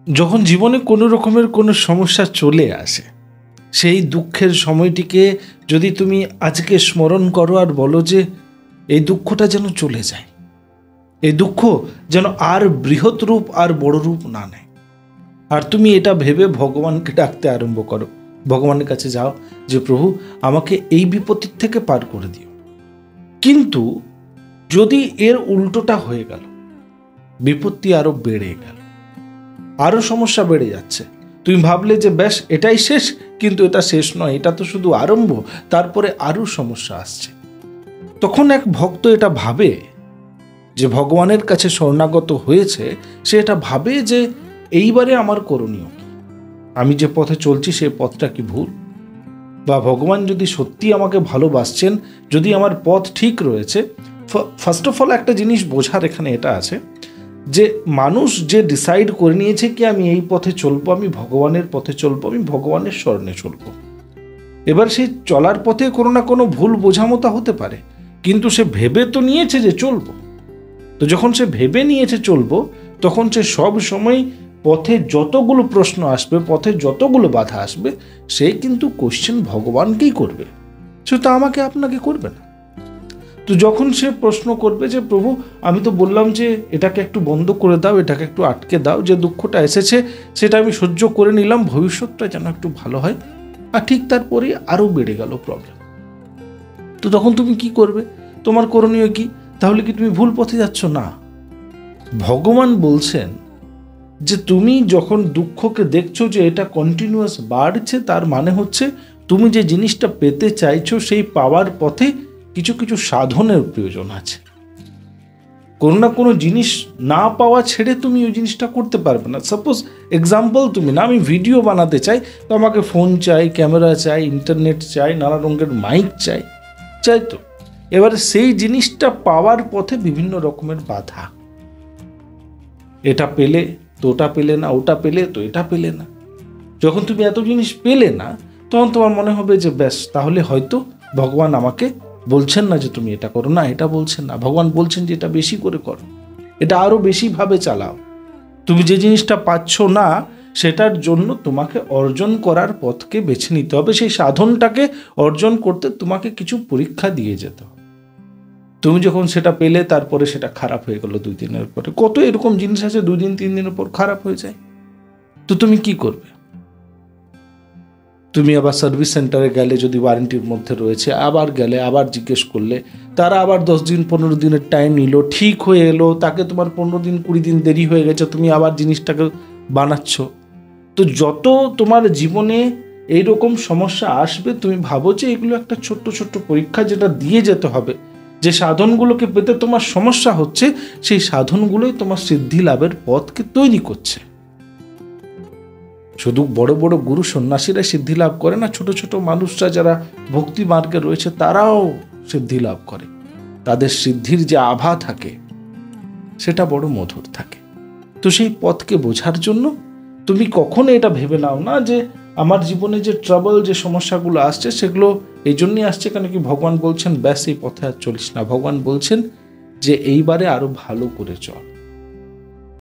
যখন জীবনে কোনো রকমের কোনো সমস্যা চলে আসে, সেই দুঃখের সময়টিকে যদি তুমি আজকে স্মরণ করো আর বলো যে এই দুঃখটা যেন চলে যায়, এই দুঃখ যেন আর বৃহৎ রূপ আর বড় রূপ না নেয়, আর তুমি এটা ভেবে ভগবানকে ডাকতে আরম্ভ করো, ভগবানের কাছে যাও যে প্রভু আমাকে এই বিপত্তির থেকে পার করে দিও। কিন্তু যদি এর উল্টোটা হয়ে গেল, বিপত্তি আরো বেড়ে গেল, আরো সমস্যা বেড়ে যাচ্ছে, তুমি ভাবলে যে ব্যাস এটাই শেষ, কিন্তু এটা শেষ নয়, এটা তো শুধু আরম্ভ, তারপরে আরো সমস্যা আসছে, তখন এক ভক্ত এটা ভাবে, যে ভগবানের কাছে শরণাগত হয়েছে, সে এটা ভাবে যে এইবারে আমার করণীয় কি, আমি যে পথে চলছি সেই পথটা কি ভুল, বা ভগবান যদি সত্যি আমাকে ভালোবাসছেন, যদি আমার পথ ঠিক রয়েছে। ফার্স্ট অফ অল একটা জিনিস বোঝার এখানে এটা আছে যে মানুষ যে ডিসাইড করে নিয়েছে কি আমি এই পথে চলবো, আমি ভগবানের পথে চলবো, আমি ভগবানের শরণে চলবো, এবার সেই চলার পথে কোনো না কোনো ভুল বোঝামতা হতে পারে, কিন্তু সে ভেবে তো নিয়েছে যে চলবো। তো যখন সে ভেবে নিয়েছে চলবো, তখন সে সব সময় পথে যতগুলো প্রশ্ন আসবে, পথে যতগুলো বাধা আসবে, সে কিন্তু কোশ্চেন ভগবানকেই করবে, সে তো আমাকে আপনাকে করবে না। তো যখন সে প্রশ্ন করবে যে প্রভু আমি তো বললাম যে এটাকে একটু বন্ধ করে দাও, এটাকে একটু আটকে দাও, যে দুঃখটা এসেছে সেটা আমি সহ্য করে নিলাম, ভবিষ্যৎটা যেন একটু ভালো হয়, আর ঠিক তারপরে আরও বেড়ে গেল প্রবলেম। তো তখন তুমি কি করবে, তোমার করণীয় কি? তাহলে কি তুমি ভুল পথে যাচ্ছ? না, ভগবান বলছেন যে তুমি যখন দুঃখকে দেখছো যে এটা কন্টিনিউয়াস বাড়ছে, তার মানে হচ্ছে তুমি যে জিনিসটা পেতে চাইছো সেই পাওয়ার পথে কিছু কিছু সাধনের প্রয়োজন আছে। কোনো না কোনো জিনিস না পাওয়া ছেড়ে তুমি ওই জিনিসটা করতে পারবে না। সাপোজ এক্সাম্পল, তুমি না, আমি ভিডিও বানাতে চাই, তো আমাকে ফোন চাই, ক্যামেরা চাই, ইন্টারনেট চাই, নানা রঙের মাইক চাই, চাই তো। এবারে সেই জিনিসটা পাওয়ার পথে বিভিন্ন রকমের বাধা, এটা পেলে তো ওটা পেলে না, ওটা পেলে তো এটা পেলে না। যখন তুমি এত জিনিস পেলে না, তখন তোমার মনে হবে যে ব্যাস তাহলে হয়তো ভগবান আমাকে বলছেন না যে তুমি এটা করো, না এটা বলছেন না, ভগবান বলছেন যে এটা বেশি করে করো, এটা আরো বেশি ভাবে চালাও। তুমি যে জিনিসটা পাচ্ছ না, সেটার জন্য তোমাকে অর্জন করার পথকে বেছে নিতে হবে, সেই সাধনটাকে অর্জন করতে তোমাকে কিছু পরীক্ষা দিয়ে যেতে হবে। তুমি যখন সেটা পেলে, তারপরে সেটা খারাপ হয়ে গেল 2 দিনের পরে, কত এরকম জিনিস আছে 2 দিন 3 দিনের পর খারাপ হয়ে যায়, তো তুমি কি করবে? তুমি আবার সার্ভিস সেন্টারে গেলে, যদি ওয়ারেন্টির মধ্যে রয়েছে, আবার গেলে, আবার জিজ্ঞেস করলে, তারা আবার 10 দিন 15 দিনের টাইম নিল, ঠিক হয়ে এলো, তাকে তোমার 15 দিন 20 দিন দেরি হয়ে গেছে, তুমি আবার জিনিসটাকে বানাচ্ছ। তো যত তোমার জীবনে এইরকম সমস্যা আসবে, তুমি ভাবো যে এগুলো একটা ছোট্ট ছোট্ট পরীক্ষা, যেটা দিয়ে যেতে হবে। যে সাধনগুলোকে পেতে তোমার সমস্যা হচ্ছে, সেই সাধনগুলোই তোমার সিদ্ধি লাভের পথকে তৈরি করছে। শুধু বড় বড় গুরু সন্ন্যাসীরা সিদ্ধি লাভ করে না, ছোট ছোট মানুষরা যারা ভক্তি মার্গে রয়েছে তারাও সিদ্ধি লাভ করে। তাদের সিদ্ধির যে আভা থাকে সেটা বড় মধুর থাকে। তো সেই পথকে বোঝার জন্য তুমি কখনো এটা ভেবে নাও না যে আমার জীবনে যে ট্রাবল, যে সমস্যাগুলো আসছে, সেগুলো এই জন্যই আসছে কেন কি ভগবান বলছেন ব্যাস এই পথে আর চলিস না। ভগবান বলছেন যে এইবারে আরো ভালো করে চল।